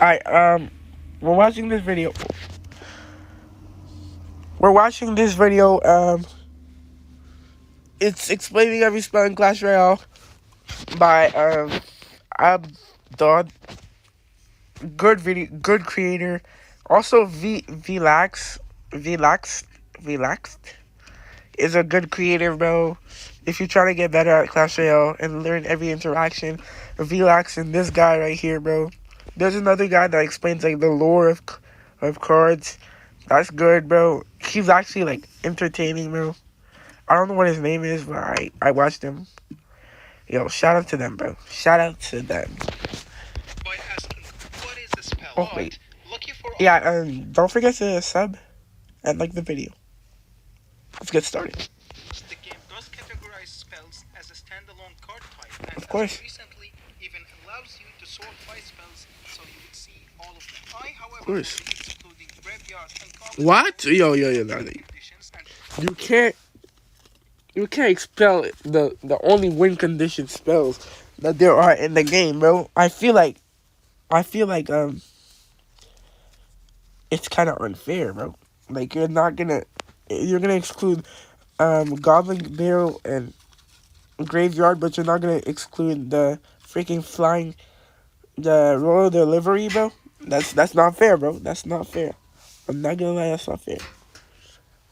Alright, we're watching this video. We're watching this video. It's explaining every spell in Clash Royale by Abdod. Good video, good creator. Also, Vlax, Vlaxed is a good creator, bro. If you're trying to get better at Clash Royale and learn every interaction, Vlax and this guy right here, bro. There's another guy that explains like the lore of cards. That's good, bro. He's actually like entertaining, bro. I don't know what his name is, but I watched him. Yo, shout out to them, bro. Shout out to them. By asking, what is the spell? Oh wait, Looking for yeah. Don't forget to sub and like the video. Let's get started. the game does categorize spells as a standalone card type, and Of course. as recently even allows you to sort by spells, so you would see all of them. I, however, Of course. will be excluding graveyard and common What? Yo, conditions and You can't expel the only win condition spells that there are in the game, bro. I feel like it's kind of unfair, bro. Like you're gonna exclude Goblin Barrel and Graveyard, but you're not gonna exclude the freaking flying the Royal Delivery, bro. That's not fair, bro. That's not fair. I'm not gonna lie, that's not fair.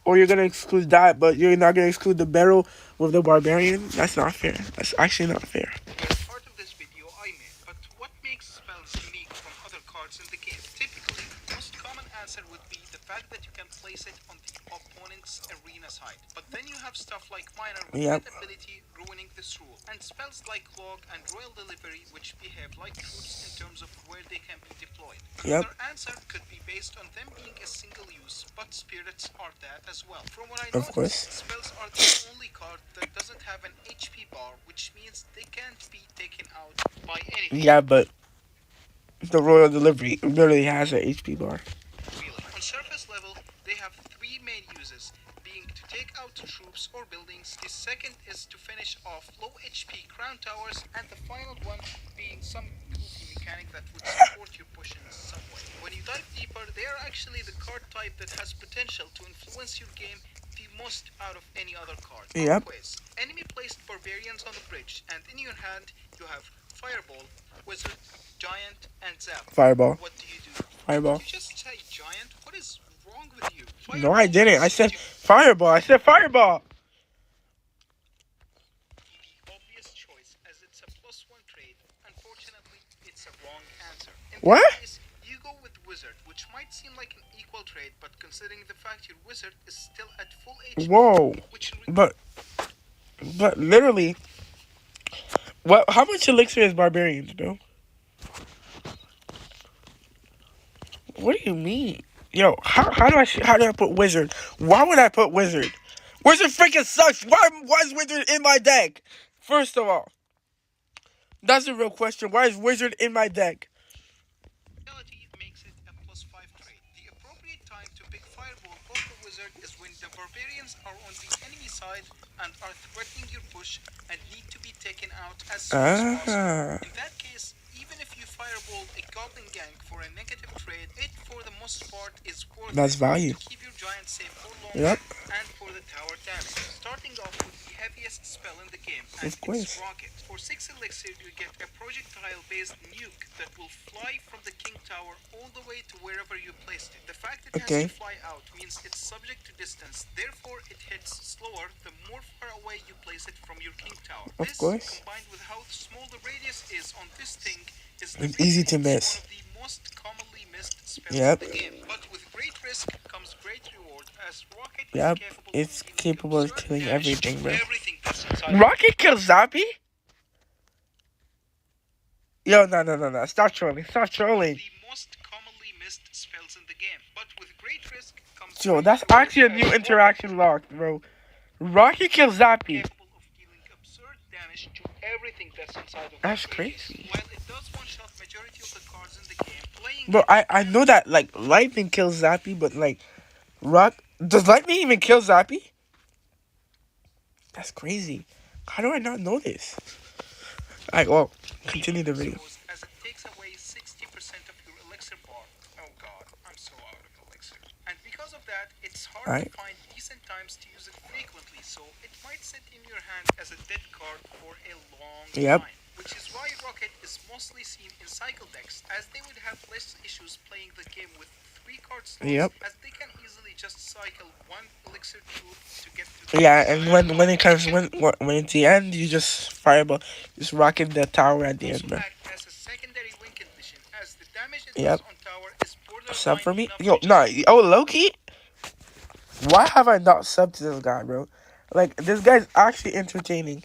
Or you're gonna exclude that, but you're not gonna exclude the barrel with the barbarian. That's not fair. That's actually not fair. as part of this video I made. But what makes spells unique from other cards in the game? Typically, the most common answer would be the fact that you can place it on the opponent's arena side. But then you have stuff like Miner with Yep. that ability ruining this rule, and spells like Log and Royal Delivery which behave like troops in terms of where they can be deployed. Yep. Another answer could be based on them being a single use, but spirits are that as well. From what I Of course. noticed, spells are the only card that doesn't have an HP bar, which means they can't be taken out by anything. Yeah, but the Royal Delivery literally has an HP bar. Really. On surface level, they have three main uses, being to take out troops or buildings, the second is to finish off low HP crown towers, and the final one being some goofy mechanic that would support your push in some way. When you dive deeper, they are actually the card type that has potential to influence your game the most out of any other card. Yep. Quiz. Enemy placed barbarians on the bridge, and in your hand you have Fireball, Wizard, Giant, and Zap. Fireball. What do you do? Fireball. Did you just say Giant? What is wrong with you? No, I didn't. I said Fireball. I said Fireball. The obvious choice, as it's a +1 trade. Unfortunately, it's a wrong answer. In What? this case, you go with Wizard, which might seem like an equal trade, but considering the fact your Wizard is still at full HP, Whoa. which But literally, what? How much elixir is barbarians, bro? What do you mean? Yo, how do I put wizard? Why would I put wizard? Wizard freaking sucks. Why is wizard in my deck? First of all, that's a real question. Why is wizard in my deck? reality makes it a +5 trade. The appropriate time to pick Fireball or the Wizard is when the barbarians are on the enemy side and are threatening your push and need to be taken out as soon as possible. In that case, even if you Fireball a Goblin Gang for a negative trade, it for the most part is worth That's it value. to keep your Giant safe for longer Yep. and for the tower damage. Starting off with the heaviest spell in the game, and Of course. it's Rocket. For 6 elixir, you get a projectile-based nuke that will fly from the King Tower all the way to wherever you placed it. The fact it Okay. has to fly out means it's subject to distance, therefore it hits slower the more far away you place it from your King Tower. Of This, course. combined with how small the radius is on this thing, is the It's easy reason to it's miss. one of the most commonly missed spells Yep. in the game. But with great risk comes great reward, as Rocket Yep. is capable It's of dealing capable of absurd killing damage to everything, bro. everything that's inside. Rocket kills Zappy? Yo, no. Stop trolling. Stop trolling. The most commonly missed spells in the game, but with great risk comes Yo, that's actually a new interaction locked, bro. Rocket kills Zappy. capable of dealing absurd damage to everything that's inside of That's the radius. crazy. While it does one-shot majority of the cards in the game, playing Bro, I know that, like, lightning kills Zappy, but, like, does lightning even kill Zappy? That's crazy. How do I not know this? Alright, well, continue the video. as it takes away 60% of your elixir bar. Oh god, I'm so out of elixir. And because of that, it's hard to Alright. find decent times to use it frequently, so it might sit in your hand as a dead card for a long Yep. time. Which is why Rocket is mostly seen in cycle decks, as they would have less issues playing the game with 3 card slots, Yep. as they can easily just cycle one elixir troop to get to the Yeah, next. and when it comes when it's the end, you just fireball, just rocking the tower at the Also end, bro. act as a secondary win condition, as the damage it does Yep. on tower is Sub borderline for me, enough to yo, nah, just oh Loki. Why have I not subbed to this guy, bro? Like this guy's actually entertaining.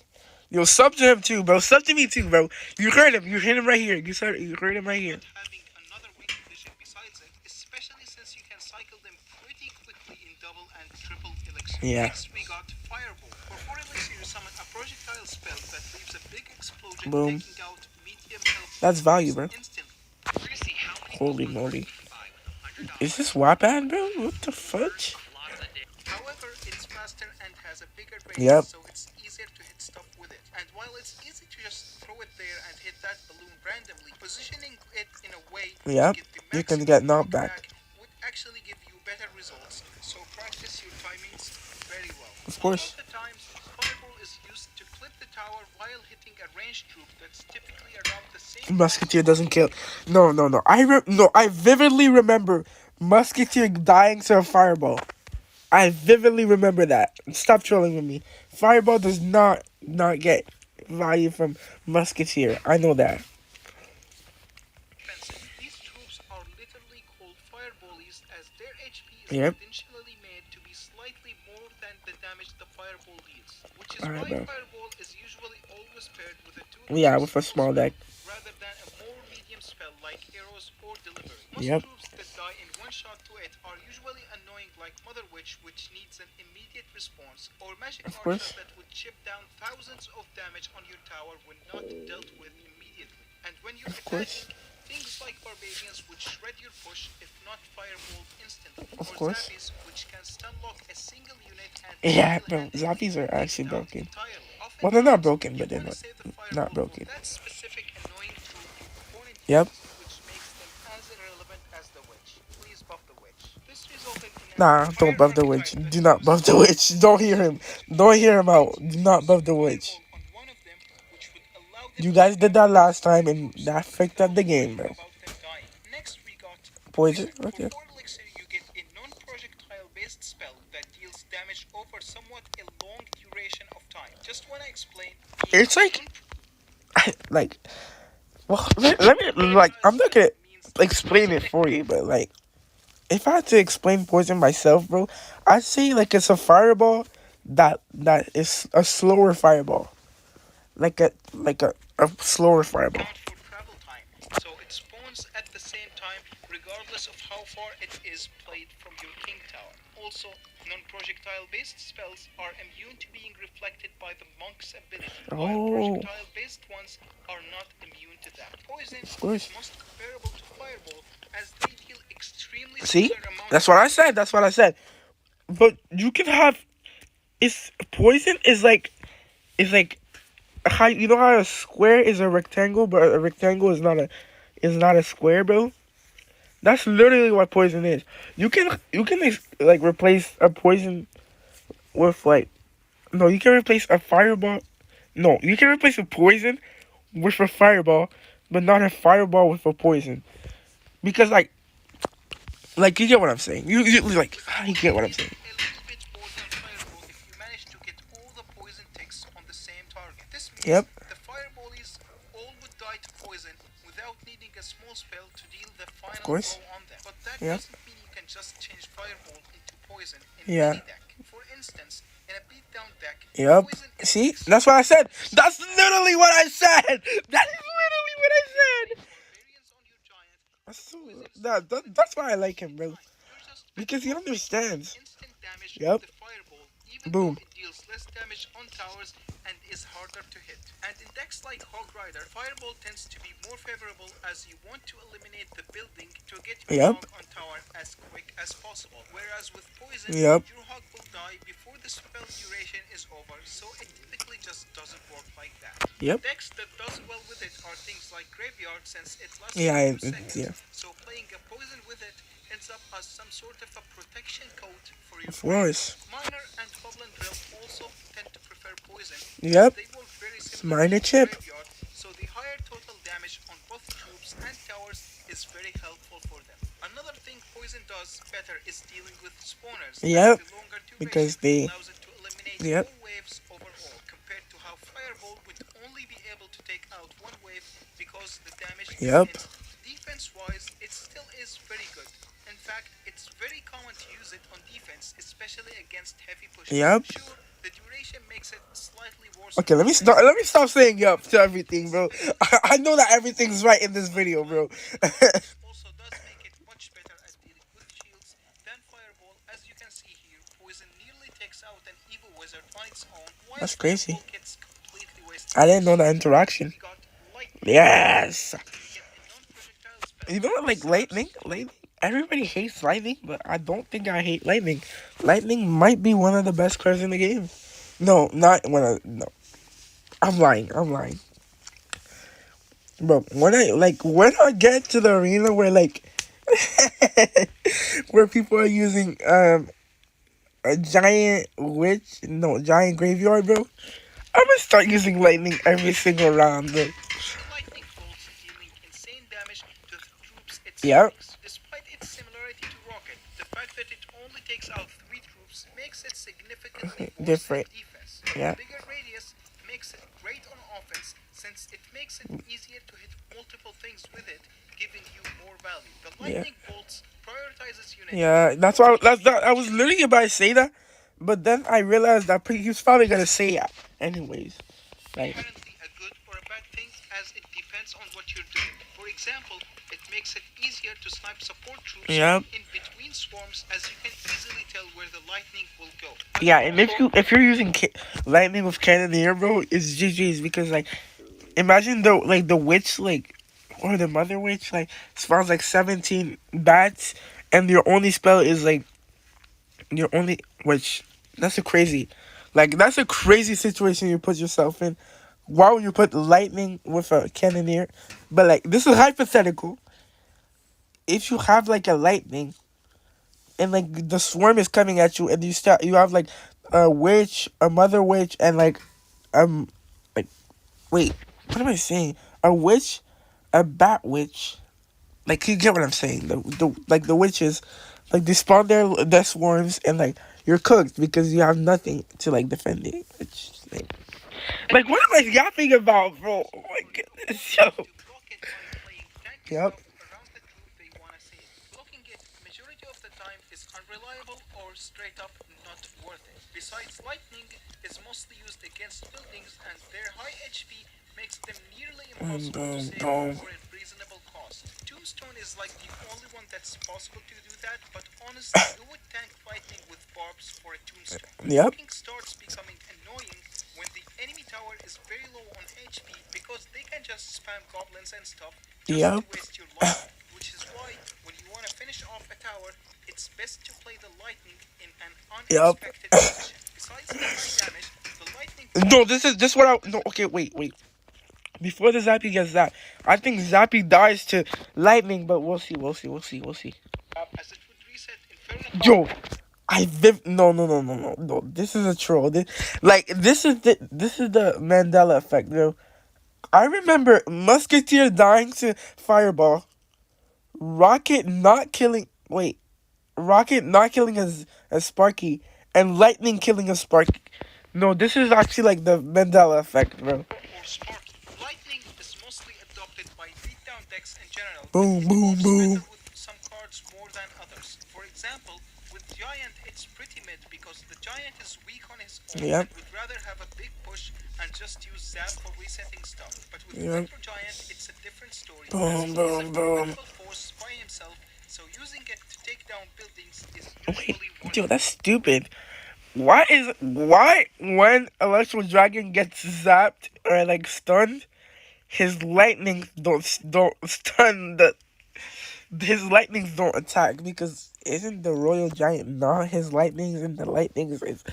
Yo, sub to him too, bro. Sub to me too, bro. You heard him. You heard him right here. You heard him right here. not having another win condition besides it, especially since you can cycle them pretty quickly in double and triple elixir. Yeah. Next we got Fireball. For 4 elixir you summon a projectile spell that leaves a big explosion Boom. taking out medium health That's value, bro. instantly. Holy moly. Is this Wapan, bro? What the fudge? However, it's faster and has a bigger range, Yep. so it's easier to hit stuff with it. And while it's easy to just throw it there and hit that balloon randomly, positioning it in a way Yep. to get the You can maximum get knocked knockback back. would actually give you better results. So practice your timings very well. Of A lot course. of the times, Fireball is used to clip the tower while hitting a ranged troop that's typically around the same. Musketeer doesn't kill. No, no, no. I vividly remember Musketeer dying to a fireball. I vividly remember that. Stop trolling with me. Fireball does not get value from Musketeer. I know that. Expensive. These troops are literally called fireballies as their HP is Yep. intentionally made to be slightly more than the damage the fireball deals, which is Alright, why bro. fireball is usually always paired with a 2 Yeah, with a small deck. rather than a more medium spell like arrows or delivery. Most Yep. troops that die in one shot to it are usually annoying like Mother Witch, which needs an immediate response, or Magic Of Archer course. that would chip down thousands of damage on your tower when not dealt with immediately. And when you're Of course. attacking, things like Barbarians would shred your push if not fireballed instantly, Of or course. Zappies, which can stun lock a single unit and Yeah, bro. single-handedly Zappies are take actually it out broken. entirely. Well, they're not Oftentimes, broken, you but they're want to not save the not fireball for broken. that specific annoying troop your opponent Yep. uses, which makes them as irrelevant as the witch. Please buff the witch. This resulted in an Nah, entire don't buff the witch. archetype that Do not buff used the witch. Don't hear him. Don't hear him out. Do not buff the witch. fireball on one of them, which would allow them You to guys did counter that last time, multiple and troops that fucked up without the game, worrying bro. about them dying. Next we got Poison. For Okay. 4 elixir you get a non-projectile based spell that deals damage over somewhat a long duration of time. Just wanna explain. It's like, well, let me like. I'm not gonna explain it for you, but like, if I had to explain poison myself, bro, I'd say like it's a fireball that is a slower fireball, like a slower fireball. count for travel time, so it spawns at the same time regardless of how far it is played from your king tower. Also, non-projectile based spells are immune to being reflected by the monk's ability, while Oh, projectile based ones are not immune to that. Poison of course. is most comparable to fireball as they deal extremely See, similar amounts that's what I said. That's what I said. But you can have. It's poison is like how you know how a square is a rectangle, but a rectangle is not a square, bro. That's literally what poison is. You can like replace a poison with like no. You can replace a fireball. No, you can replace a poison with a fireball, but not a fireball with a poison. Because like you get what I'm saying. You like you get what I'm saying. a little bit more than fireball if you manage to get all the poison ticks on the same target. This means Yep. the fireballies all would die to poison without needing a small spell to deal the final course. blow on them. But that Yep. doesn't mean you can just change fireball into poison in Yeah. any deck. For instance, in a beatdown deck, Yep. poison is See, that's what I said. That's literally what I said. That is literally what I said. barbarians on your giant. That's so, that's why I like him, bro. You're just Because he understands. instant damage Yep. with the fireball, even Boom. though it deals less damage on towers and is harder to hit. And in decks like Hog Rider, fireball tends to be more favorable as you want to eliminate the building to get your Yep. hog on tower as quick as possible. Whereas with poison, Yep. your hog will die before the spell duration is over, so it typically just doesn't work like that. Yep. Decks that does well with it are things like Graveyard, since it lasts for Yeah, a few yeah. seconds, so playing a poison with it ends up as some sort of a protection coat for your Of brain. course. Miner and Goblin Drill also tend to prefer poison, as Yep. they work very It's similarly minor to chip. Graveyard, so the higher total damage on both troops and towers is very helpful for them. Another thing poison does better is dealing with spawners, as Yep. the longer duration Because they. allows it to eliminate Yep. more waves overall, compared to how Fireball would only be able to take out one wave because the damage is Yep. instant. Defense wise, it still is very good. In fact, it's very common to use it on defense, especially against heavy pushes. Yep. Sure, the duration makes it slightly worse on Okay, let me start. offense, Let me stop saying but yup to it everything, is bro. very I useful. know that everything's right in Things this like video, bro. lightning bolts also does make it much better at dealing with shields than fireball. As you can see here, poison nearly takes out an evil wizard on its own, while That's crazy. fireball gets completely wasted. I didn't know that Next up, interaction. we got lightning. Yes. We get a non-projectile spell You know what? that Like slaps. lightning. Lightning. Everybody hates lightning, but I don't think I hate lightning. Lightning might be one of the best cards in the game. No, not when I. No, I'm lying. I'm lying. Bro, when I get to the arena where like where people are using a giant witch, no, giant graveyard, bro. I'm gonna start using lightning every single round, bro. The lightning bolts dealing insane damage to the troops it Yep. strikes. Despite its similarity to Rocket, the fact that it only takes out 3 troops makes it significantly worse in Different. defense. The Yep. bigger radius makes it great on offense, since it makes it easier to hit multiple things with it, giving you more value. The Yeah. lightning bolts prioritizes unity, Yeah. That's why. That's that. I was literally about to say that, but then I realized that he was probably gonna say it anyways. Like. inherently a good or a bad thing, as it depends on what you're doing. For example, it makes it easier to snipe support troops Yep. from in between swarms, as you can easily tell where the lightning will go. But Yeah, and also, if you're using lightning with cannoneer, bro, it's GG's because like imagine the witch like or the mother witch like spawns like 17 bats and your only spell is like your only which that's a crazy situation you put yourself in. Why would you put lightning with a cannoneer? But like this is hypothetical. If you have like a lightning and like the swarm is coming at you and you have like a witch, a mother witch and um like wait, what am I saying? A witch, a bat witch. Like you get what I'm saying? The witches, like they spawn their swarms and like you're cooked because you have nothing to like defend it. It's like what am I yapping about, bro? Oh my goodness, yo. to block it by playing tanky Yep. stuff around the troop they wanna save. Blocking it majority of the time is unreliable or straight up not worth it. Besides, lightning is mostly used against buildings, and their high HP makes them nearly impossible to Boom, save boom. for a reasonable cost. Tombstone is like the only one that's possible to do that, but honestly, who would tank lightning with barbs for a tombstone? Yep. Blocking starts becoming annoying when the enemy tower is very low on HP, because they can just spam goblins and stuff just to Yep. waste your lightning. Which is why, when you want to finish off a tower, it's best to play the lightning in an Yep. unexpected position. Besides the high damage, the lightning No, this is what I no. Okay, wait. Before the Zappy gets that, I think Zappy dies to lightning, but we'll see. as it would reset Inferno. Yo, no. This is a troll. This is the Mandela effect, yo. I remember Musketeer dying to Fireball, Rocket not killing. Wait, Rocket not killing a Sparky, and Lightning killing a Sparky. No, this is actually like the Mandela effect, bro. Or Sparky. Lightning is mostly adopted by beatdown decks in general, but Boom, it boom, works boom. better with some cards more than others. For example, with Giant it's pretty mid, because the Giant is weak on his own Yep. and would rather have a big push and just use Zap for resetting stuff. But with Yep. Electro Giant it's a different story, as Boom, he is a boom, boom. formidable force by himself, so using it to take down buildings is Wait, usually worth yo, it. that's stupid. Why when Electro Dragon gets zapped or like stunned, his lightnings don't stun the his lightnings don't attack because isn't the Royal Giant not his lightnings and the lightnings is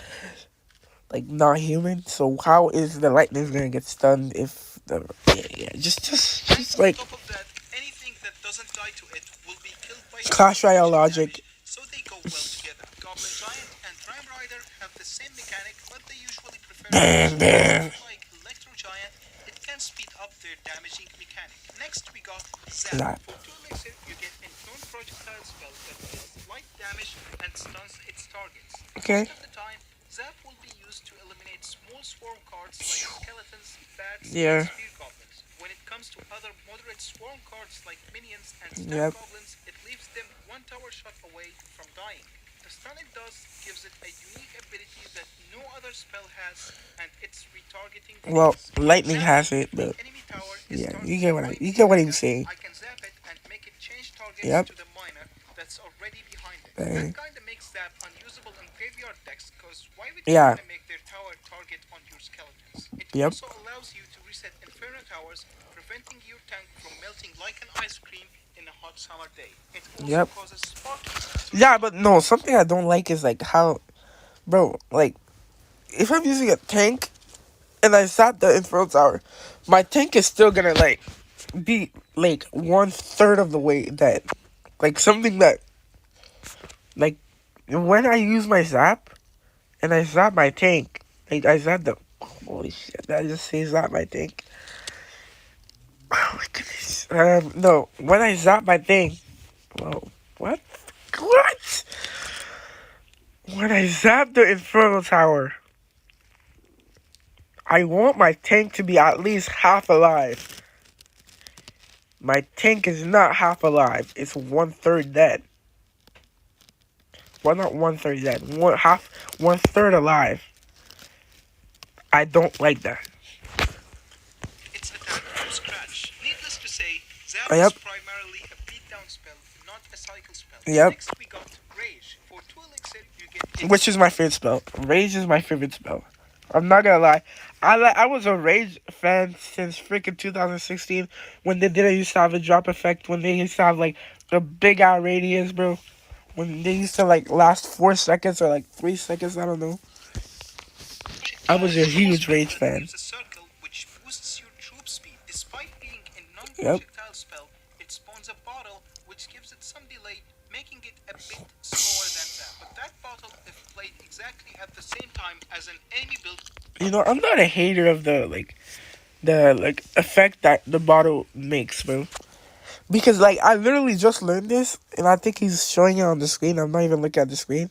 like not human. So how is the lightning gonna get stunned if the And just on like top of that, anything that doesn't die to it will be killed by its own Clash Royale magic logic? damage, so they go well together. Goblin Giant and Rhyme Rider have the same mechanic, but they usually prefer Damn, special moves. damn. Unlike Electro Giant, it can speed up their damaging mechanic. Next, we got Zap. Zap. For 2 elixir, you get a non-projectile spell that deals light damage and stuns its targets. Okay. Most of the time, Zap will be used to eliminate small swarm cards like skeletons, bats, and Yeah. spear goblins. When it comes to other moderate swarm cards like minions and stack Yep. goblins, it leaves them one tower shot away from dying. The stun it does gives it a unique ability that no other spell has, and it's retargeting Well, phase. lightning Zapping, has it, if the but enemy tower is yeah, targeted by you me get what like I'm that, saying. I can zap it and make it change targets Yep. to the miner that's already behind it. That Bang. kinda makes Zap unusable in graveyard decks, cause why would you Yeah. wanna make their tower target on your skeletons? It Yep. also allows you to reset Inferno towers, preventing your tank from melting like an ice cream in a hot summer day. It also Yep. causes Sparkies to Yeah, spawn. but no, something I don't like is like how, bro, like if I'm using a tank and I zap the infernal tower, my tank is still gonna like be like 1/3 of the way dead. Like something that like when I use my zap and I zap my tank, like I zap the holy shit, did I just say zap my tank? Oh my goodness. No, when I zap my thing, whoa, what? What? When I zap the infernal tower, I want my tank to be at least half alive. My tank is not half alive. It's 1/3 dead. Well, not 1/3 dead. 1/3 alive. I don't like that. Its attack from scratch. Needless to say, Zap is Yep. primarily a beatdown spell, not a cycle spell. Yep. Next we got Rage. For 2 elixir, you get Which is my favorite spell. Rage is my favorite spell. I'm not gonna lie. I was a Rage fan since freaking 2016 when they didn't used to have a drop effect. When they used to have like the big out radius, bro. When they used to like last 4 seconds or like 3 seconds, I don't know. I was a combo huge spell Rage that fan. leaves a circle which boosts your troop speed. Despite being a Yep. non-projectile spell, it spawns a bottle which gives it some delay, making it a bit slower than Zap. But that bottle, if played exactly at the same time as an enemy build, You know, I'm not a hater of the effect that the bottle makes, bro. Because like I literally just learned this, and I think he's showing it on the screen. I'm not even looking at the screen.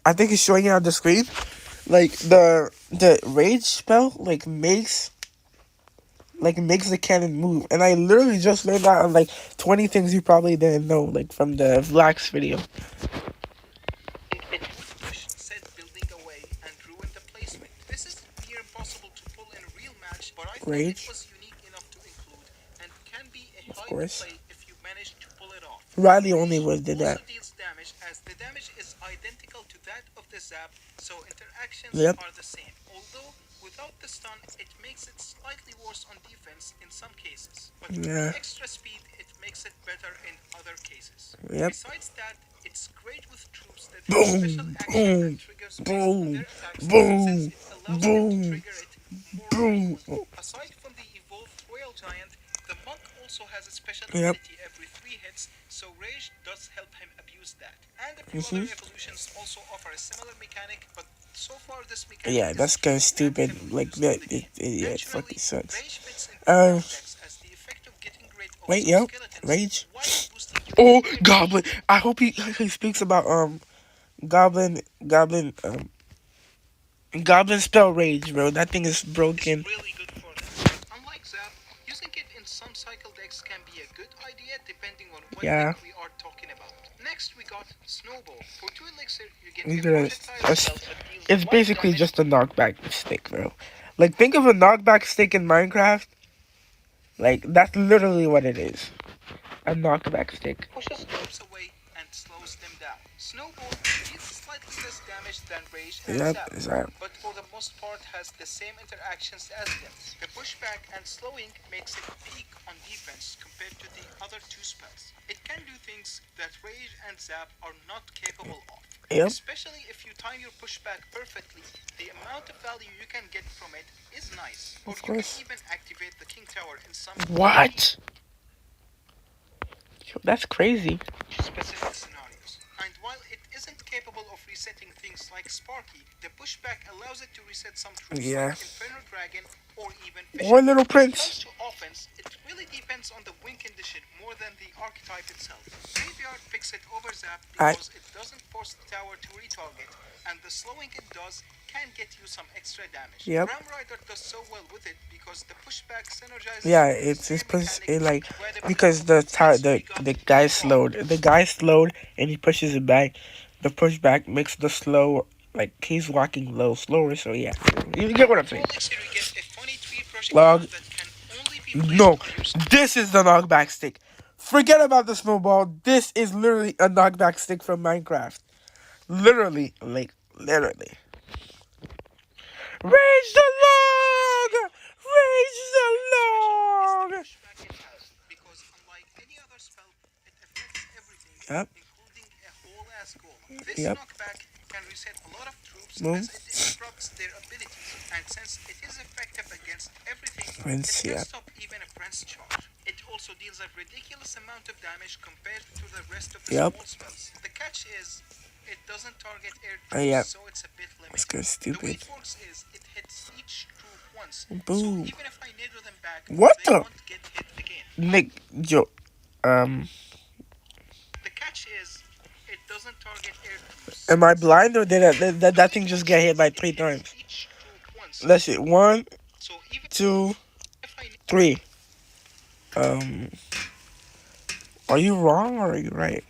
I think he's showing it on the screen. Like the rage spell makes the cannon move, and I literally just learned that on like 20 things you probably didn't know, like from the Vlax video. it would push said building away and ruin the placement. This is near impossible to pull in a real match, but I thought it Rage, was unique enough to include and can be a of hype course. play if you manage to pull it off. Riley only Rage was did also that. deals damage as the damage is identical to that of the zap, so interactions Yep. are the same. Although without the stun, it makes it slightly worse on defense in some cases. But with the Yeah. extra speed, it makes it better in other cases. Yep. Besides that, it's great with troops that have special Boom. action and Boom. triggers based on Boom. their attacks, since Boom. it allows them to Boom. trigger it more Boom. frequently. Aside from the evolved Royal Giant, the monk also has a special Yep. ability every 3 hits, so Rage does help him abuse that. And a few other Mhm. evolutions also offer a similar mechanic, but so far this mechanic Yeah, is that's few kind of and stupid. heavily Like used in that, the game. yeah, it fucking Naturally, sucks. Rage fits in Um, graveyard decks as the effect of getting rid of wait, some yo, skeletons rage. while boosting your Oh, player Goblin. damage. I hope he speaks about Goblin spell rage, bro. That thing is Is broken. really good for them. But unlike Zap, using it in some cycle decks can be a good idea depending on what Yeah. deck we are talking about. Next we got Snowball. For 2 elixir, you get He's a gonna. projectile spell that deals It's light basically damage. just a knockback stick, bro. Like think of a knockback stick in Minecraft. Like that's literally what it is. A knockback stick. Pushes troops away and slows them down. Snowball deals slightly less damage than Rage and Yep, Zap, is that? but for the most part has the same interactions as them. The pushback and slowing makes it peak on defense compared to the other two spells. It can do things that Rage and Zap are not capable of. Yep, Especially if you time your pushback perfectly, the amount of value you can get from it is nice. Or of you can course. even activate the King Tower in some What? Yo, that's crazy. specific scenarios. And while it isn't capable of resetting things like Sparky, the pushback allows it to reset some troops like Yeah. Inferno Dragon or even Or Fishing. Little When it Prince. comes to offense, it really depends on the win condition more than the archetype itself. Graveyard picks it over Zap I. because it doesn't force the tower to retarget, and the slowing it does can get you some extra damage. Yep. Ram Rider does so well with it because the pushback synergizes Yeah, with the it's spear push mechanic it like incredibly because well. Next, we got the guy Fog. slowed. The guy slowed and he pushes it back. The pushback makes the slow like he's walking low slower. So yeah, you get what I'm For saying. Elixir, you get a funny tree projectile Log. that can only be placed No, on your. this is the knockback stick. Forget about the snowball. This is literally a knockback stick from Minecraft. Literally, like literally. Raise the log! Raise the log! Pushback it has, because unlike any other spell, it affects everything, Yep, including a whole ass golem. This yep. knockback can reset a lot of troops Boom. as it interrupts their abilities, and since it is effective against everything, it Rinse, can yep. stop even a Prince charge. It also deals a ridiculous amount of damage compared to the rest of the Yep. small spells. The catch is, it doesn't target air Yep. troops, so it's a bit Let's limited. go The way stupid. it works is it hits each troop once, so Boom. even if I nadir them back, What they the? won't get hit again. Nick, yo, The catch is, it doesn't target air troops, am so I it's a bit blind or did limited. The that way thing it just works get hit is like it three hits times? each troop once, Let's see. One, so even two, if I three. Um, are you wrong or are you right?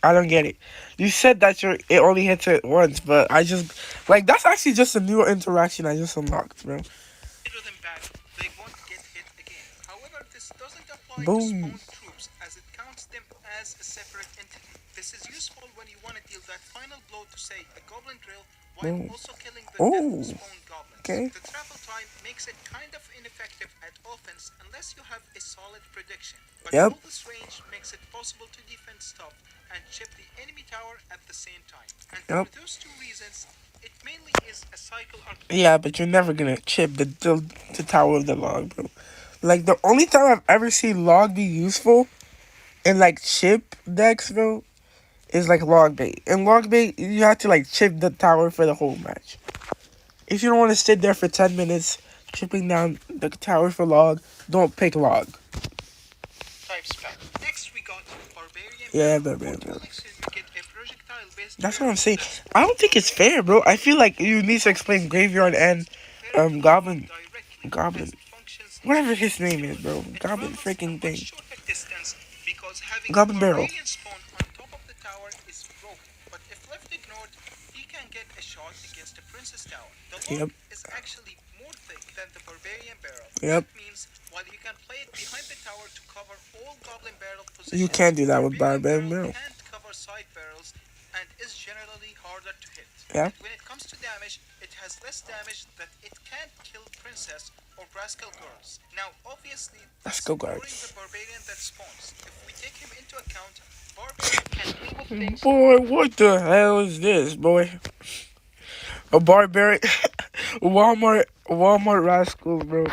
I don't get it. You said that it only hits it once, but I just like that's actually just a new interaction I just unlocked, bro. nadir them back, they won't get hit again. However, this doesn't apply to Boom, spawn troops as it counts them as a separate entity. This is useful when you want to deal that final blow to, say, a goblin drill while boom. also killing the death Oh, spawn goblins. okay. The travel time makes it kind of ineffective at offense unless you have a solid prediction, but Yep, all this range makes it possible to defend stuff and chip the enemy tower at the same time. And for yep. those two reasons, it mainly is a cycle arc. Yeah, but you're never gonna chip the tower of the log, bro. Like the only time I've ever seen log be useful in like chip decks, bro, is like log bait. In log bait, you have to like chip the tower for the whole match. If you don't want to sit there for 10 minutes chipping down the tower for log, don't pick log. Type spell. Next, we got Barbarian Yeah, Barrel. but For man, two elixir, you get a projectile-based that's what I'm barrel saying. that's I both don't think it's Barbarian fair, bro. I feel like you need to explain obviously graveyard and very goblin directly goblin as it functions whatever his name is, similarly. bro. It Goblin travels a freaking much thing. shorter distance because having a Goblin barrel. barbarian spawn on top of the tower is broken. But if left ignored, he can get a shot against the princess tower. The log Yep, is actually more thick than the barbarian barrel. yep. That means while you can play it behind the tower to cover all goblin barrel You positions, can't do that with barbarian barbarian barrel barrel. can't cover side barrels and is generally harder to hit. Yeah, And when it comes to damage, it has less damage that it can't kill princess or rascal girls. Now, obviously, let's that's go, ignoring the guards. barbarian that spawns. If we take him into account, barbarian can deal with things. Boy, what the hell is this, boy? A barbarian, Walmart rascals, bro.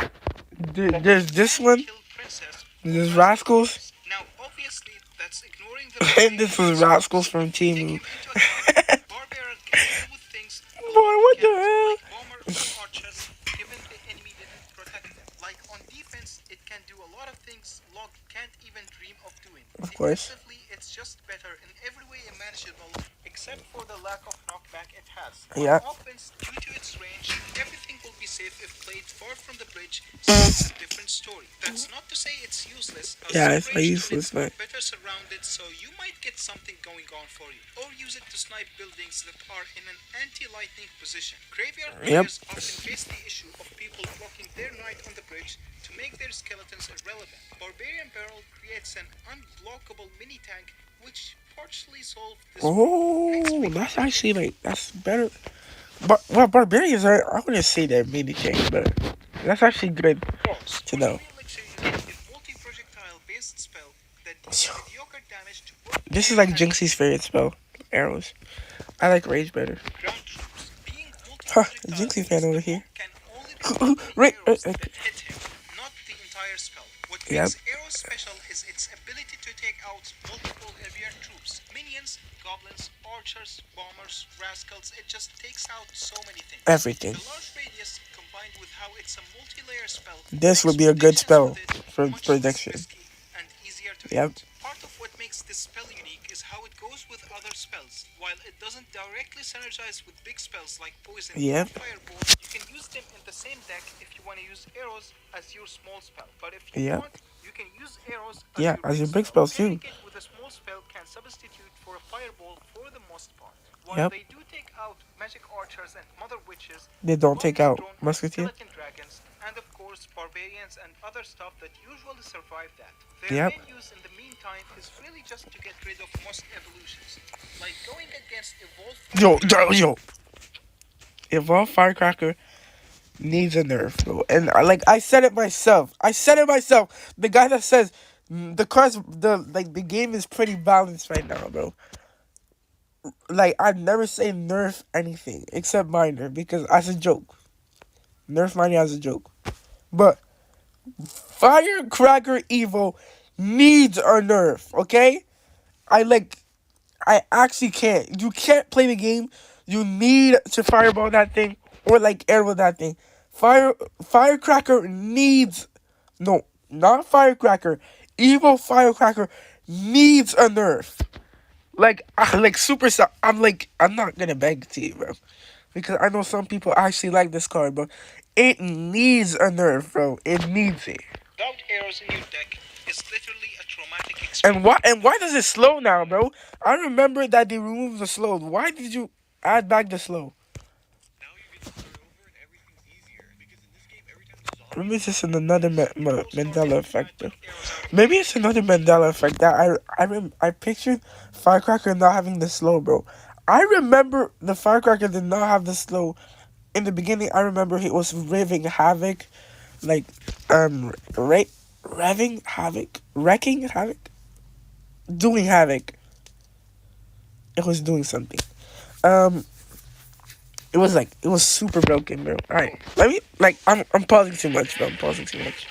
There's this Can one. kill princess or There's rascal rascals, girls. Now, obviously, that's ignoring the and barbarian this that was rascals spawns. from If we take Timu. him into account, barbarian can deal with things Boy, a log what the can't, hell? like bomber or archers, given the enemy didn't protect them. Like on defense, it can do a lot of things log can't even dream of doing. Of course. Defensively, it's just better in every way imaginable, except for the lack of knockback it has. On Yeah. offense, due to its range, everything will be safe if played far from the bridge, so it's a different story. That's not to say it's useless, as Yeah, some it's not ranged useless, units are man. better surrounded, so you might get something going on for you, or use it to snipe buildings that are in an anti-lightning position. Graveyard Yep. players often face the issue of people blocking their knight on the bridge to make their skeletons irrelevant. Barbarian Barrel creates an unblockable mini tank which actually solve this problem. Next, Oh, we can that's look actually like that's better. But well, barbarians are. I wouldn't say they're mini change, but that's actually good arrows. to For the know. free elixir, you need a multi-projectile based spell that deals mediocre damage to both This is air like and Jinxie's favorite spell, arrows. I like rage better. ground troops. Being Huh, multi-projectile Jinxie fan means over the here. monk can only repeat the right, arrows that hit him, not the entire spell. What yep, makes arrows special is its ability to take out multiple heavier troops. Minions, goblins, archers, bombers, rascals, it just takes out so many things. everything. The large radius combined with how it's a multi-layer spell This makes would be a good predictions with spell it for much less prediction. risky and easier to Yep, hit. Part of what makes this spell unique is how it goes with other spells. While it doesn't directly synergize with big spells like poison or yep, fireball, you can use them in the same deck if you want to use arrows as your small spell. But if you yep. want, you can use arrows as Yeah, your as big your big spell. spells too. Pairing it with a small spell can substitute for a fireball for the most part. While Yep. they do take out magic archers and mother witches, They the don't take longest out drone and musketeer. skeleton dragons, and of course barbarians and other stuff that usually survive that. Their Yep. main use in the meantime is really just to get rid of most evolutions, like going against evolved firecracker. Yo. Evolve Firecracker needs a nerf, bro. And I said it myself. The guy that says the cards, the game is pretty balanced right now, bro. Like I'd never say nerf anything except minor because as a joke, nerf minor as a joke. But Firecracker Evo needs a nerf. Okay, I like. I actually can't. You can't play the game. You need to fireball that thing or like arrow that thing. Firecracker needs no, not Firecracker. Evil Firecracker needs a nerf. Like super. I'm not gonna beg to you, bro, because I know some people actually like this card, but it needs a nerf, bro. It needs it. Without arrows in your deck is literally a traumatic And experience. why does it slow now, bro? I remember that they removed the slow. Why did you add back the slow? Maybe it's just another Mandela effect, bro. Maybe it's another Mandela effect that I pictured Firecracker not having the slow, bro. I remember the Firecracker did not have the slow in the beginning. I remember he was raving havoc, like revving havoc, wrecking havoc, doing havoc. It was doing something. Um, it was super broken, bro. All right, let me I'm pausing too much, bro. I'm pausing too much.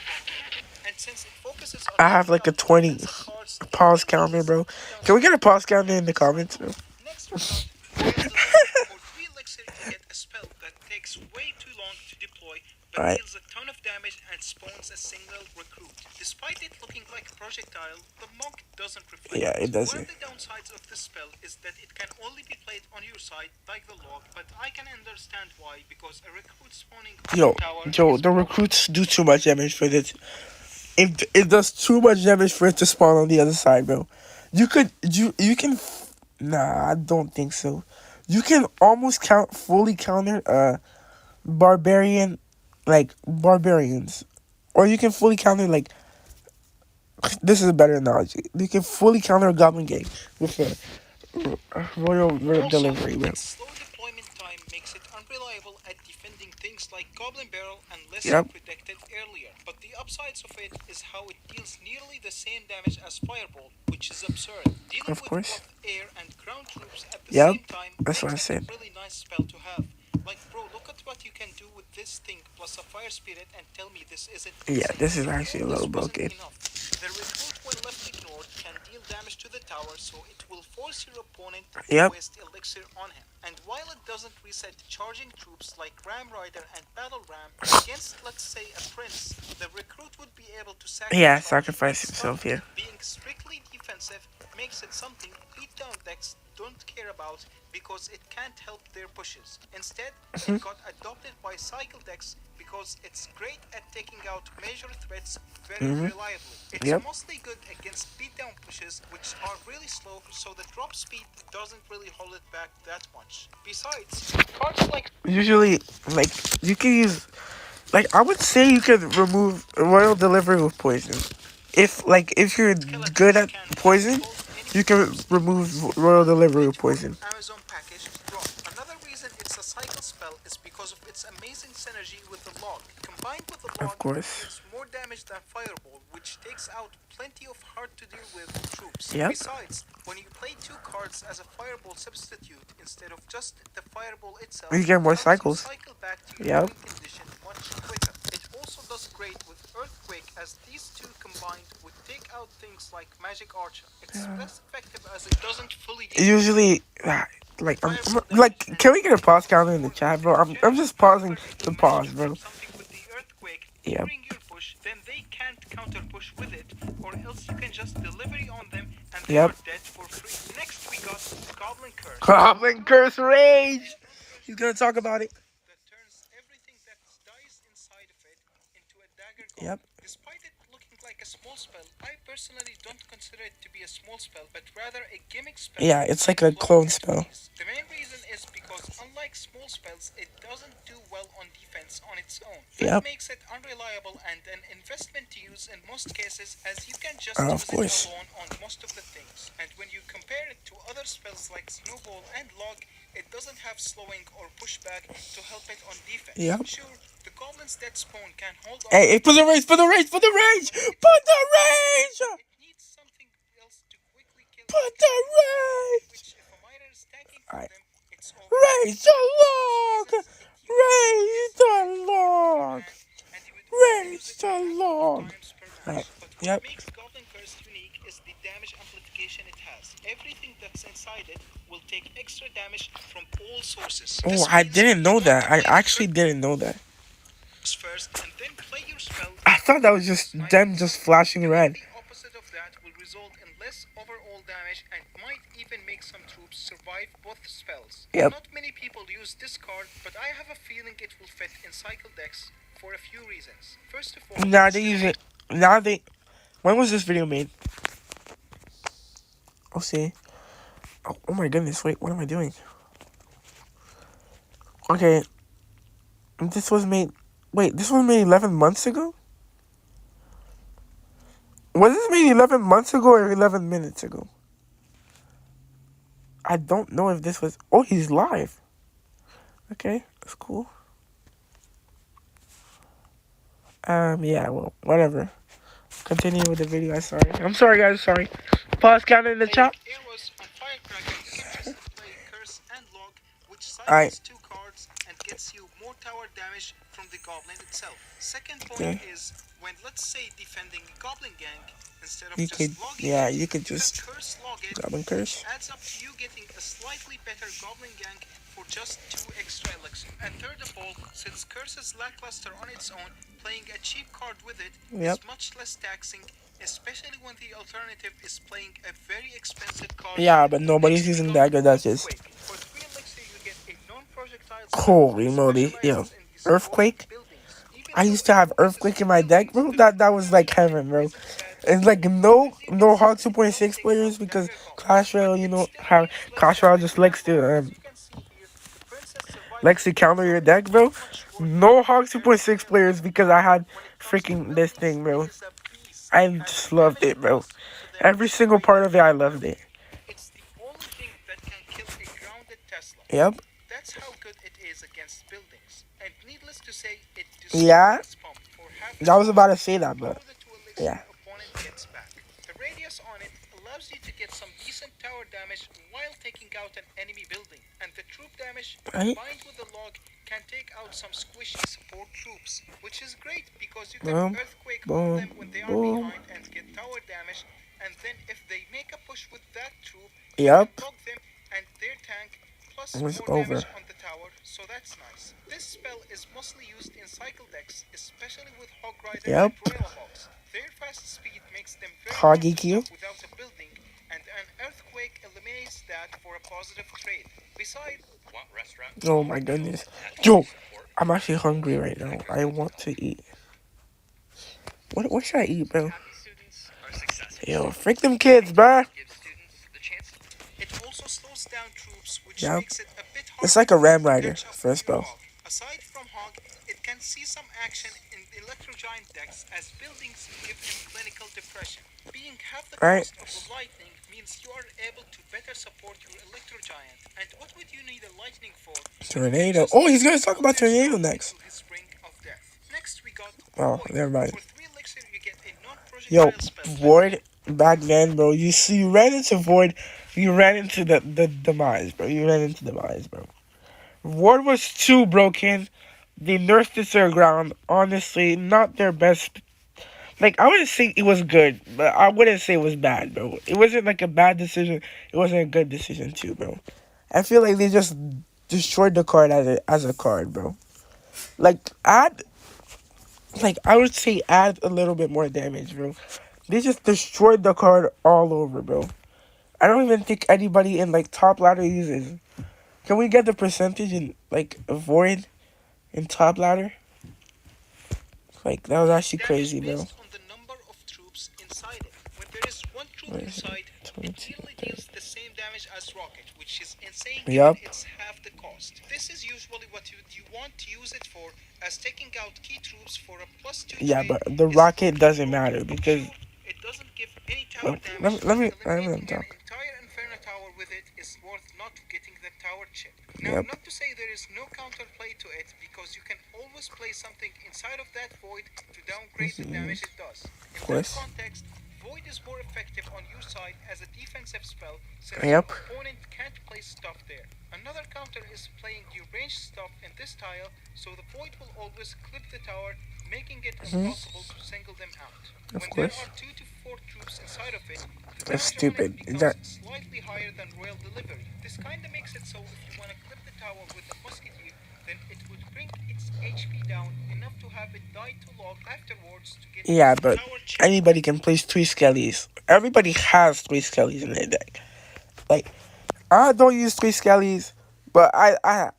And since it focuses on I have taking like a out 20 defensive cards, it pause really counter, is a bro. beatdown Can we spell get a to pause take counter in out the this comments, bro? cycle. Next we got Royal Delivery. For 3 elixir you get a spell that takes way too long to deploy but All right. deals a ton of damage and spawns a single recruit. Despite it looking like a projectile, the monk doesn't reflect Yeah, it One doesn't. of the downsides of this spell is that it can only be played on your side like the log, but I can understand why because a recruit spawning on Yo, the tower Joe, is the broken. recruits do too much damage for this. It does too much damage for it to spawn on the other side, bro. You can. Nah, I don't think so. You can almost fully counter barbarian, like barbarians, or you can fully counter like this is a better analogy. You can fully counter a goblin gang with a royal Also, delivery, bro. its slow deployment time makes it unreliable at defending things like Goblin Barrel unless you Yep, protected earlier. But the upsides of it is how it deals nearly the same damage as Fireball, which is absurd. Dealing of with course. both air and ground troops at the Yep, same time that's what makes I it a said. really nice spell to have. Like, bro, look at what you can do with this thing plus a Fire Spirit and tell me this isn't Yeah, insane. this is If actually all a this little wasn't broken. enough, the recruit when left ignored can deal damage to the tower, so it will force your opponent to Yep. waste elixir on him. And while it doesn't reset charging troops like Ram Rider and Battle Ram, against let's say a prince, the recruit would be able to sack the Yeah, charge and sacrifice stun himself. it. Yeah. Being strictly defensive makes it something beatdown decks don't care about because it can't help their pushes. Instead, it got adopted by cycle decks because it's great at taking out major threats very reliably. It's Yep. mostly good against beatdown pushes, which are really slow, so the drop speed doesn't really hold it back that much. Besides, cards like Usually, like you can use, I would say you could remove royal delivery with poison. If you're good skeletons at can poison, catapult You can remove royal delivery complete for poison. Amazon package drop. Another reason it's a cycle spell is because of its amazing synergy with the log. Combined with the Of log, it course. deals more damage than Fireball, which takes out plenty of hard to deal with troops. Yep. Besides, when you play two cards as a Fireball substitute instead of just the Fireball itself, You get it more helps you cycles. cycle back to your Yep. point condition much quicker. It also does great with Earthquake, as these two combined would take out things like Magic Archer. It's less effective as it doesn't fully deal with Usually, like Fireball like, damage and can we get a Earthquake pause damage counter in the for chat, that. bro? In I'm general, just pausing however, if the you manage pause, to bro. flip something with the Earthquake Yep. during your push, then they can't counter push with it, or else you can just delivery on them and they Yep. are dead for free. Next we got Goblin Curse. Goblin Curse Rage. He's gonna talk about it. That turns everything that dies inside of it into a dagger Yep. goblin. Despite it looking like a small spell, I personally don't consider it to be a small spell, but rather a gimmick spell Yeah, with it's some like a flaw clone and spell. freeze. The main reason is because unlike small spells, it doesn't do well on defense on its own. That Yep. makes it unreliable and an investment to use in most cases, as you can just Of use it course. alone on most of the things. And when you compare it to other spells like Snowball and Log, it doesn't have slowing or pushback to help it on defense. Yep. Sure, the Goblin's Dead Spawn can hold on. Hey, for the rage, for the rage, for the rage, put the rage, It needs something else to quickly kill put it, the rage. which if a miner is tanking for Alright. them, it's over. Raise the For log, those reasons, it raise uses the its log, hand, and you would only use raise it the a handful of log. times per Alright. match. But what Yep. makes Goblin Curse unique is the damage amplification it has. Everything that's inside it will take extra damage from all sources. Oh, This I means didn't you know want that. to I play the actually didn't know that. first and then play your spell. I thought that was just them just flashing red. The opposite of that will result in less overall damage and might even make some troops survive both spells. Yep. Not many people use this card, but I have a feeling it will fit in cycle decks for a few reasons. First of all, Now they use it. Now they. When was this video made? I'll see. Oh my goodness! Wait, what am I doing? Okay. This was made. Wait, this was made 11 months ago? Was this made 11 months ago or 11 minutes ago? I don't know if this was... Oh, he's live. Okay, that's cool. Yeah, well, whatever. Continue with the video, I'm sorry, guys, sorry. Pause counter in the chat. Arrows on Firecracker, you can just play Curse and Log, which cycles Alright. two cards and gets you more tower damage from the Goblin itself. Second point Okay. is when, let's say, defending Goblin Gang, instead of You just could... logging Yeah, it, you could you can just... Curse Log it, Goblin Curse. which adds up to you getting a slightly better Goblin Gang for just 2 extra elixir. And third of all, since Curse is lackluster on its own, playing a cheap card with it Yep. is much less taxing, especially when the alternative is playing a very expensive card. Yeah, but nobody's using dagger duchess. For 3 elixir, you get a non-projectile Holy moly, yo. Earthquake? I used to have Earthquake in my deck, bro. That was like heaven, bro. It's like no Hog 2.6 players because Clash Royale, you know how Clash Royale just likes to counter your deck, bro. No Hog 2.6 players because I had freaking this thing, bro. I just loved it, bro. Every single part of it, I loved it. It's the only thing that can kill a grounded Tesla. Yep. That's how good it is against buildings. And needless to say, it Yeah. destroys pump for half I was about to say that, before but the 2 elixir yeah. opponent gets back. The radius on it allows you to get some decent tower damage while taking out an enemy building. And the troop damage Right. combined with the log can take out some squishy support troops, which is great because you can Boom, earthquake boom, on them when they are boom. behind and get tower damage. And then if they make a push with that troop, Yep. you can log them and their tank plus It was more over. damage on the tower, so that's nice. This spell is mostly used in cycle decks, especially with Hog Rider Yep. and Royal Hogs. Their fast speed makes them very Hog hard to EQ. stop without a building, and an earthquake eliminates that for a positive trade. Besides, Oh my goodness. Yo, I'm actually hungry right now. I want to eat. What should I eat, bro? Yo, freak them kids, bruh. it also slows down troops, which Yep. makes it a bit harder It's like a to Ram Rider catch up for a with your spell. Hog. Aside from Hog, it can see some action in Electro Giant decks as buildings give him clinical depression. Being half the Right? cost of the lightning means you are able to better support your Electro Giant. And what would you need a lightning for when you can Tornado. just Oh, he's gonna talk about counter tornado storm next. into his ring of death? Next we got Oh, Void. never mind. For 3 elixir you get a Yo, non-projectile spell that Void back then, bro. You see, you ran into Void. You ran into the demise, bro. You ran into demise, bro. Void was too broken. They nerfed it to the ground. Honestly, not their best. Like, I wouldn't say it was good, but I wouldn't say it was bad, bro. It wasn't like a bad decision. It wasn't a good decision, too, bro. I feel like they just destroyed the card as a card, bro. Like, I would say add a little bit more damage, bro. They just destroyed the card all over, bro. I don't even think anybody in like top ladder uses. Can we get the percentage in like Void in top ladder? Like that was actually damage crazy, bro. based on the number of troops inside it. When there is one troop What is it? inside, it 22, nearly 30. deals the same damage as rocket, which is insane given Yup. it's half the cost. This is usually what you want to use it for, as taking out key troops for a +2 Yeah, trade but the is rocket doesn't matter broken. because Sure, it doesn't give any tower let, let me damage, let but me let me let eliminating me an talk. entire Inferno tower with it is worth not getting the tower chip. Now, Yep. not to say there is no counterplay to it, because you can always play something inside of that void to downgrade the damage it does. Of In that course. context, Void is more effective on your side as a defensive spell since your Yep. opponent can't place stuff there. Another counter is playing your ranged stuff in this tile, so the Void will always clip the tower, making it impossible to single them out. Of When there course. are 2 to 4 troops inside of it, the That's damage on it stupid. becomes slightly higher than Royal Delivery. This kinda makes it so if you wanna clip the tower with a musketeer, then it would bring its HP down enough to have it die to log afterwards to get Yeah, its but tower chip. anybody can place 3 skellies. Everybody has 3 skellies in their deck. Like I don't use 3 skellies, but I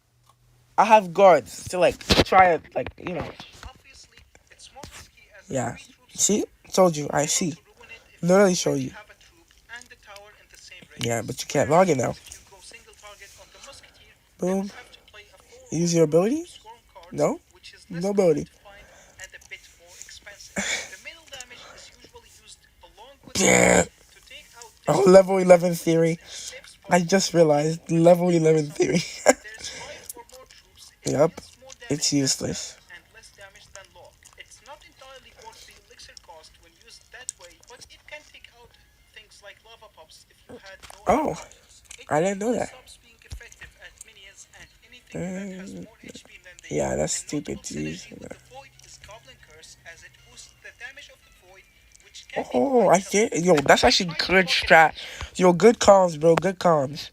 have guards to like try it, like Obviously, it's more risky as the Yeah. 3 troops See, spell told is you. I able see. to ruin it if you Literally show already you. have a troop and the tower in the same Yeah, radius. but you can't log it Whereas, now. if you go single target on the musketeer, they Boom. would have to play a full Use your roster of ability. swarm cards, No. which is No less common ability. to find and a bit more expensive. The middle damage is usually used along with the Yeah. void to take out Oh, this level troop, 11 which theory. means a safe I spot just for you realized when you level need to 11 summon. theory. When there's 5 or more troops, it Yep. deals more It's damage than that useless. and less damage than log. It's not entirely worth the elixir cost when used that way, but it can take out things like lava pops if you had no other Oh, options. It I didn't know usually that. stops being effective at minions and anything that has Um, more HP than they do. yeah, that's A stupid notable to use. synergy with the void is Goblin Curse as it boosts the damage of the void, which can be Oh, quite I telling. see. Yo, And that's if you actually try to good block it strat. Yo, good comms, bro. Good comms.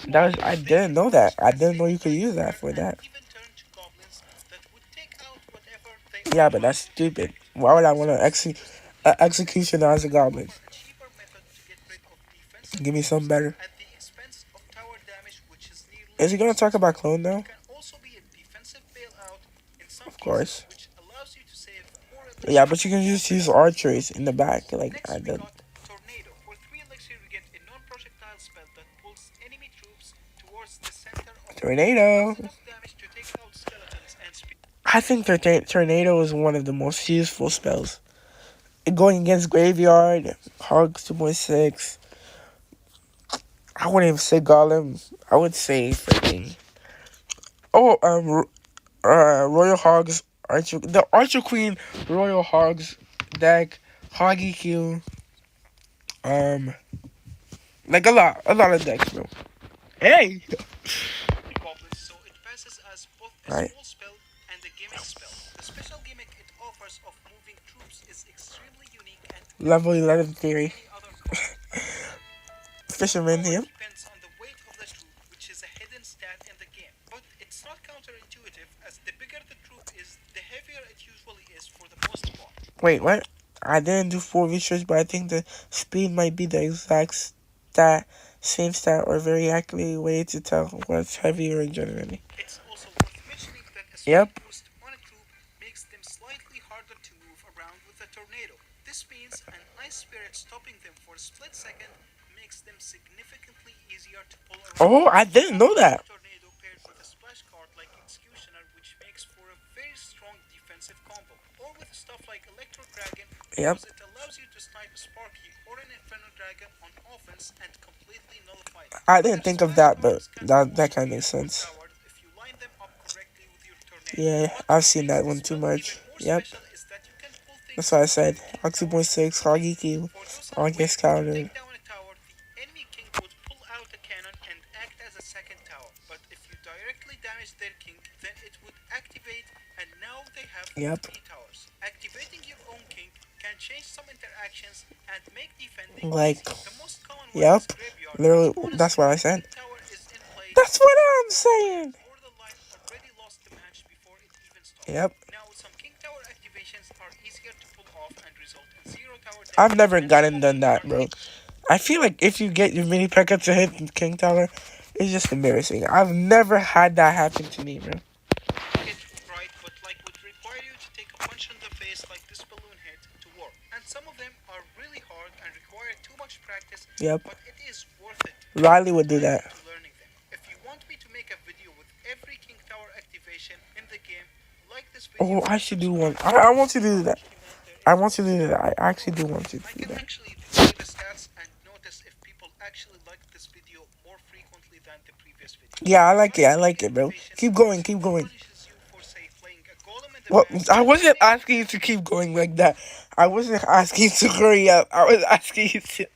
That was. I they didn't can know that. boost I as didn't they know will you could die use that quicker for and that. even turn to goblins that would take out whatever they are Yeah, but trying that's to stupid. protect. Why would I want So to this is used for defensive executioner builds as a that goblin? offer a cheaper method to get rid of defensive Give me something troops better. at the expense of tower damage, which is nearly Is he gonna talk useless. about clone It now? can also be a defensive bailout in some Of cases, course. which allows you to save more Yeah, elixir but you for can more just use best effort. archers in the back, like I Next, we did. got Tornado. For 3 elixir, you get a non-projectile spell that pulls enemy troops towards the center of the board. It Tornado. does enough damage to take out skeletons and speed. I think tornado is one of the most useful spells. Going against graveyard, hogs 2.6. I wouldn't even say golem. I would say freaking. Oh, Royal Hogs Archer, the Archer Queen Royal Hogs deck, Hoggy Q, um, like a lot of decks, bro. Hey, Goblins, so it passes as both a right, small spell and a gimmick spell. The special gimmick it offers of moving troops is extremely unique and level different 11 from theory, any other card. Its Fisherman power here. depends on the weight of the troop, which is a hidden stat in the game. But it's not counterintuitive, as the bigger the troop is, the heavier it usually is for the most part. Wait, what? I didn't do 4 research, but I think the speed might be the exact same stat, or very accurate way to tell what's heavier generally. It's also worth mentioning that a speed Yep. boost on a troop makes them slightly harder to move around with a tornado. This means an ice spirit stopping them for a split second makes them significantly easier to pull around. Oh, I You didn't know also have that. tornado paired with a splash card like Executioner, which makes for a very strong like Electro Dragon Yep. because it allows you to snipe a Sparky or an Inferno Dragon on offense and completely nullify them. I Their didn't think of splash that, but arms can that almost kind of be makes sense. overpowered if you line them up correctly with your Tornado. Yeah, But I've what seen makes that one this too build even much. more Yep. special is that you can pull That's things why I off said with King Oxy Tower Point 6, activation. Hoggy Q, For those on unaware, his if you counter. take down a tower, the enemy king would pull out a cannon and act as a second tower. But if you directly damage their king, then it would activate and now they have Yep. three towers. Activating your own king can change some interactions and make defending Like, easy. The most common one yep. is Graveyard, but Literally, that's honestly, what I if said. King Tower is in play, That's what most I'm opponent players saying. or the line already lost the match before it even started. Yep. Now, some King Tower activations are easier to pull off and result in zero tower I've damage, never and some gotten of them done that, are bro. I feel like if you get your mini P.E.K.K.A to hit King Tower, it's just embarrassing. I've never had that happen to me, bro. it right, but like would require you to take a punch on the face like this balloon hit to work. And some of them are really hard and require too much practice, Yep. but it is worth it to put Riley the would do time that. into learning them. If you want me to make a video with every King Tower activation in the game, like this Oh, video I and should do one. subscribe to I see want to how do that. much demand there I is want for to this do that. build. I actually Oh, do want to I do can that. actually display the stats and notice if people actually like this video more frequently than the previous video. Yeah, I like it. I Besides like many it, bro. activations, Keep this going. Keep also going. punishes you for say playing a golem in the Well, back I and wasn't aiming. asking you to keep going like that. I wasn't asking you to hurry up. I was asking you to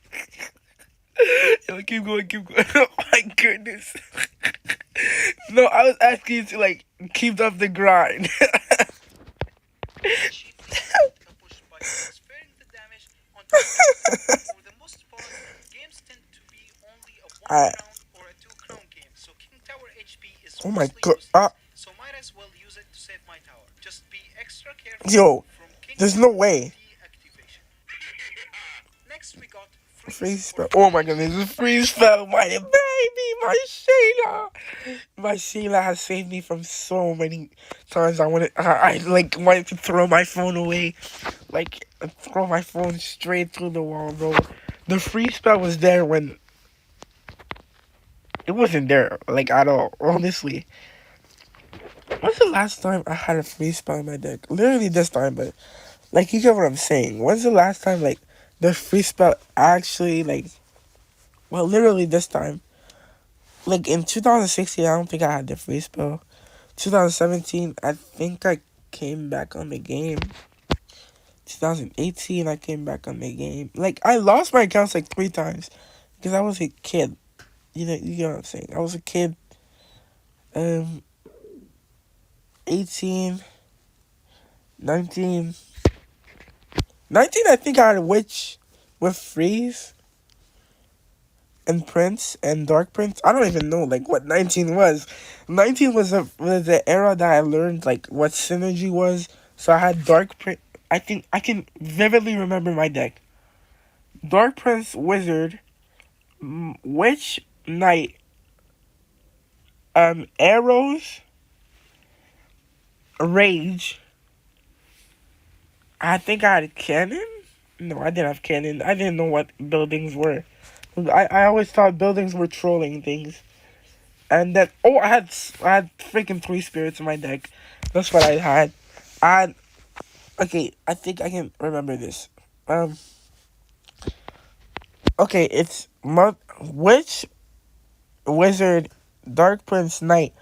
yo, keep going, keep going. Oh my goodness. No, I was asking you to like keep up the grind. Cheaply complete a push by transferring the damage onto the tower. For the most part, games tend to be only a 1 I, crown or a 2 crown game, so King Tower HP is oh my mostly god. useless, so might as well use it to save my tower. Just be extra careful Yo, from King there's no Tower way. deactivation. Next we got freeze Freeze or spell. Oh my freeze. goodness, it's freeze spell. My baby, my Shayla. My Shayla has saved me from so many times. I like wanted to throw my phone away. Like, throw my phone straight through the wall, bro. The freeze spell was there when it wasn't there, like, at all, honestly. When's the last time I had a freeze spell in my deck? Literally this time, but, like, you get what I'm saying. When's the last time, like, the freeze spell actually, like, well, literally this time. Like, in 2016, I don't think I had the freeze spell. 2017, I think I came back on the game. 2018, I came back on the game. Like, I lost my accounts, like, 3 times. Because I was a kid. You get what I'm saying? I was a kid. Um, 18, 19. 19, I think I had Witch with Freeze and Prince and Dark Prince. I don't even know, like, what 19 was. 19 was the era that I learned, like, what Synergy was. So I had Dark Prince. I think I can vividly remember my deck. Dark Prince, Wizard, Witch, Knight, Arrows, Rage. I think I had Cannon. No, I didn't have Cannon. I didn't know what buildings were. I always thought buildings were trolling things. And then, oh, I had freaking 3 spirits in my deck. That's what I had. I had, okay, I think I can remember this. Um, okay, it's Witch, Wizard, Dark Prince, Knight,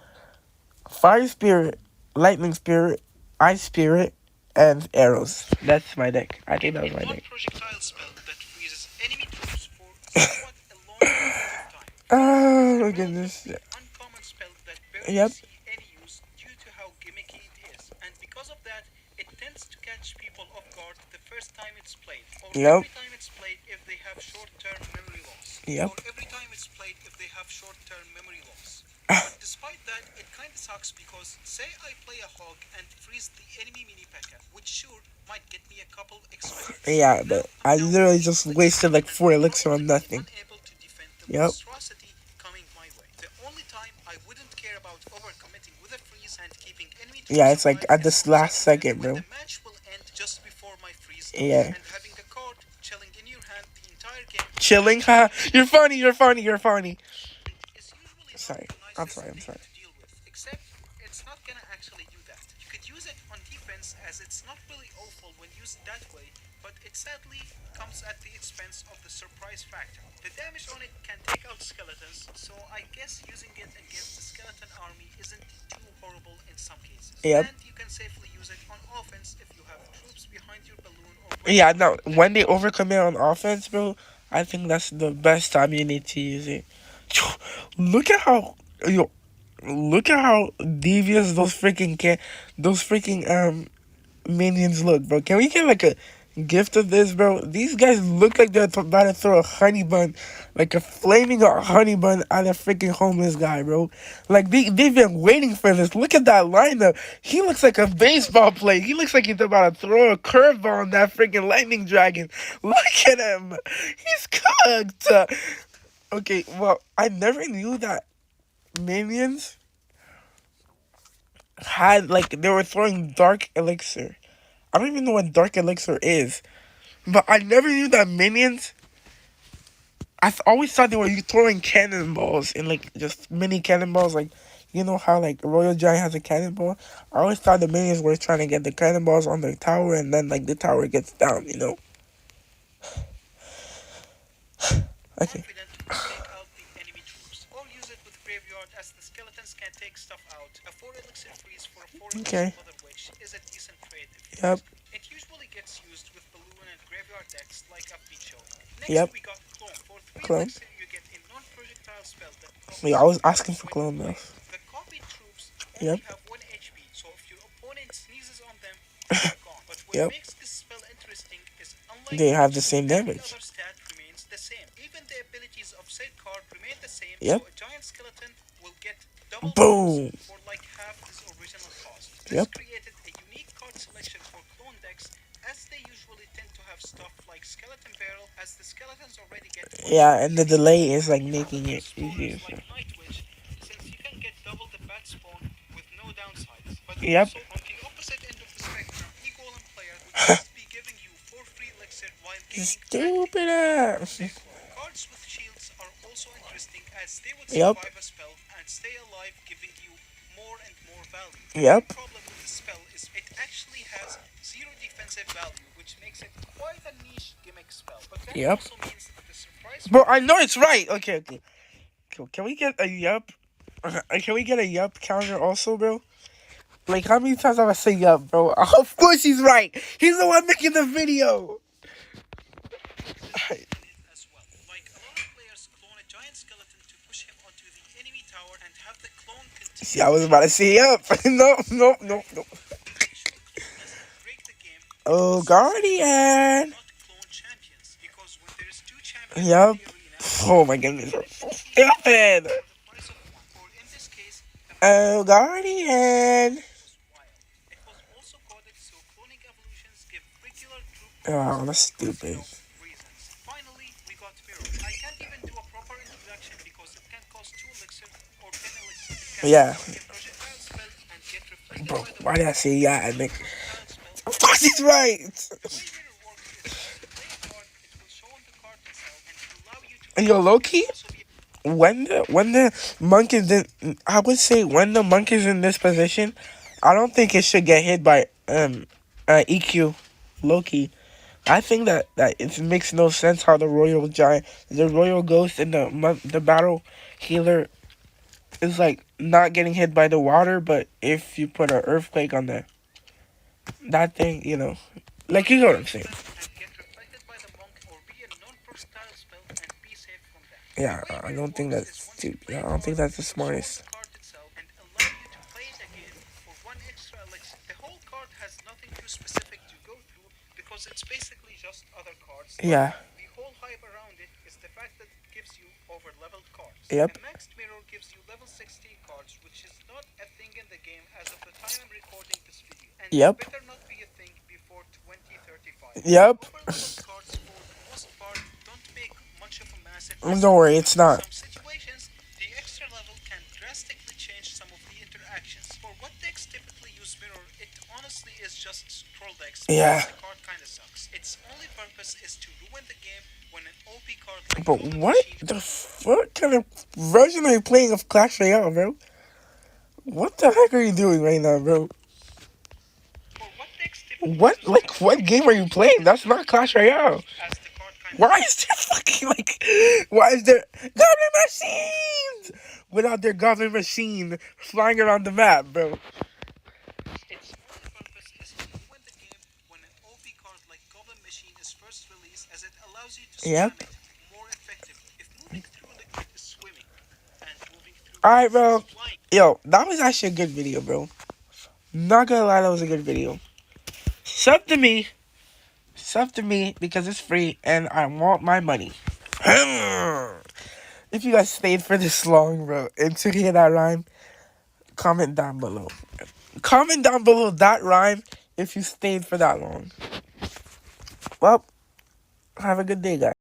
Fire Spirit, Lightning Spirit, Ice Spirit, and Arrows. That's my deck. I think that was my deck. Projectile spell that freezes enemy troops for somewhat a long period of time. Oh This my is a goodness. relatively uncommon spell that barely Yep. see any use due to how gimmicky it is, and because of that, it tends to catch people off guard the first time it's played, or Yep. every time it's played if they have short-term memory loss, Yep. or every time it's played if they have short-term memory loss. But despite that, it kinda sucks because say I play a hog and freeze the enemy mini P.E.K.K.A, which sure might get me a couple extra hits. Yeah, Now but I'm I down literally 3 just elixir wasted like and 4 will elixir on probably be nothing. unable to defend the Yep. monstrosity coming my way. The only time I wouldn't care about overcommitting with a freeze and keeping enemy Yeah, troops it's like alive at is this towards last the end second, when bro. the match will end just before my freeze Yeah. and having the card chilling in your hand the entire game. Chilling, huh? You're funny, you're funny, you're funny. Is usually not Sorry. the I'm nicest sorry, I'm thing sorry. to deal with, except it's not gonna actually do that. You could use it on defense as it's not really awful when used that way, but it sadly comes at the expense of the surprise factor. The damage on it can take out skeletons, so I guess using it against the skeleton army isn't too horrible in some cases. Yep. And you can safely use it on offense if you have troops behind your balloon or Yeah, wedge no, guard. when they overcommit on offense, bro, I think that's the best time you need to use it. Look at how yo, look at how devious those freaking minions look, bro. Can we get like a gift of this, bro? These guys look like they're about to throw a honey bun, like a flaming honey bun at a freaking homeless guy, bro. Like they've been waiting for this. Look at that lineup. He looks like a baseball player. He looks like he's about to throw a curveball on that freaking lightning dragon. Look at him. He's cooked. Okay, well, I never knew that minions had like they were throwing dark elixir. I don't even know what dark elixir is, but I never knew that minions. Always thought they were throwing cannonballs and like just mini cannonballs, like you know how like Royal Giant has a cannonball. I always thought the minions were trying to get the cannonballs on the tower, and then like the tower gets down. Okay. Confident to take out the enemy troops, or use it with graveyard as the skeletons can take stuff out. A 4 elixir freeze for a 4 elixir Okay. mother witch is a decent trade if you Yep. ask me. It usually gets used with balloon and graveyard decks like I've been showing. Next Yep. we got clone. For 3 Clone. elixir you get a non-projectile spell that Yeah, copies I was asking troops for when you clone play though. it. The copied troops Yep. only have 1 HP, so if your opponent sneezes on them, they're gone. But what Yep. makes this spell interesting is unlike They have the most, same every damage. other stat remains the same. Even the abilities of said card remain the same, so Yep. a giant skeleton will get double bones Boom. for like half his original cost. This Yep. created a unique card selection for clone decks, as they usually tend to have stuff like skeleton barrel, as the skeletons already get one Yeah, shot and the hitting. delay is like You have making good it easier. spawners like Night Witch, since you can get double the bat spawn with no downsides. But Yep. also, on the opposite end of the spectrum, E-Golem player would just be giving you 4 free elixir while gaining Stupid practically nothing from ass. their clone. Cards with shields are also interesting, as they would Yep. survive a spell and stay alive, giving you more and more value. The only Yep. problem with the spell is it actually has 0 defensive value, which makes it quite a niche gimmick spell. But that Yep. also means that the surprise Bro, I factor know it's right. Okay, okay. Can we get a yup? Can we get a yup counter also, bro? Like, how many times have I say yup, bro? Of course he's right. He's the one making the video. exists in it as well. Like, a lot of players clone a giant skeleton to push him onto the enemy tower and have the clone See, continue I was about to say yup. No, no, no, no. the issue the clone doesn't break the game. Oh, It specifically Guardian. not clone champions, because when there's 2 champions in Yup. the arena, Oh you my can goodness. definitely have Stupid. for the price of 1. Or in this case, a Oh, Phantom Guardian. was wild. It was also coded so cloning evolutions give regular troop Oh, bonus that's because, stupid. reasons. Finally, we got Mirror. I can't even do a proper introduction because it can cost 2 elixir or 10 elixir. It can Yeah. be a projectile spell and get reflected Bro, by the why did I wind. say yeah, It's a Nick? projectile spell. Of course he's right. The way Mirror works is when you play a card, it will show on the card itself and allow you to And yo, low it can key, also be when the monkeys in, I would say when the monkeys in this position, I don't think it should get hit by EQ, low key. I think that it makes no sense how the royal ghost, and the battle healer is like not getting hit by the water, but if you put an earthquake on that thing, like you know what I'm saying. and get reflected by the monk, or be a non-projectile spell and be safe from that. Yeah, The way I Mirror don't think works is that's once you too. play I a don't think card, that's the it will show on smartest. the card itself and allow you to play it again for 1 extra elixir. The whole card has nothing too specific to go through because it's basically just other cards. Yeah. The whole hype around it is the fact that it gives you over-leveled cards. Yep. A maxed Mirror gives you level 16 cards, which is not a thing in the game as of the time I'm recording this video. And Yep. it better not be a thing before 2035. Yep. Overleveled cards, for the most part, don't make much of a massive Don't worry, it's not. In some situations, the extra level can drastically change some of the interactions. For what decks typically use Mirror, it honestly is just troll decks. Yeah. The card kinda sucks. Its only purpose is to ruin the game when an OP card like But Golden what Machine. the fuck kind of version are you playing of Clash Royale, bro? What the heck are you doing right now, bro? For what decks typically What? Like, what game are you playing? That's not Clash Royale. as the card kind of Why is there fucking, like, why is there goblin machines without their goblin machine flying around the map, bro? its only purpose is to ruin the game when an OP card like Goblin Machine is first released, as it allows you to Yep. spam it more effective. If moving through liquid is swimming and moving through Alright, ice is bro. flying. Yo, that was actually a good video, bro. Not gonna lie, that was a good video. Sub to me. Sub to me because it's free and I want my money. If you guys stayed for this long, bro, and to hear that rhyme, comment down below. Comment down below that rhyme if you stayed for that long. Well, have a good day, guys.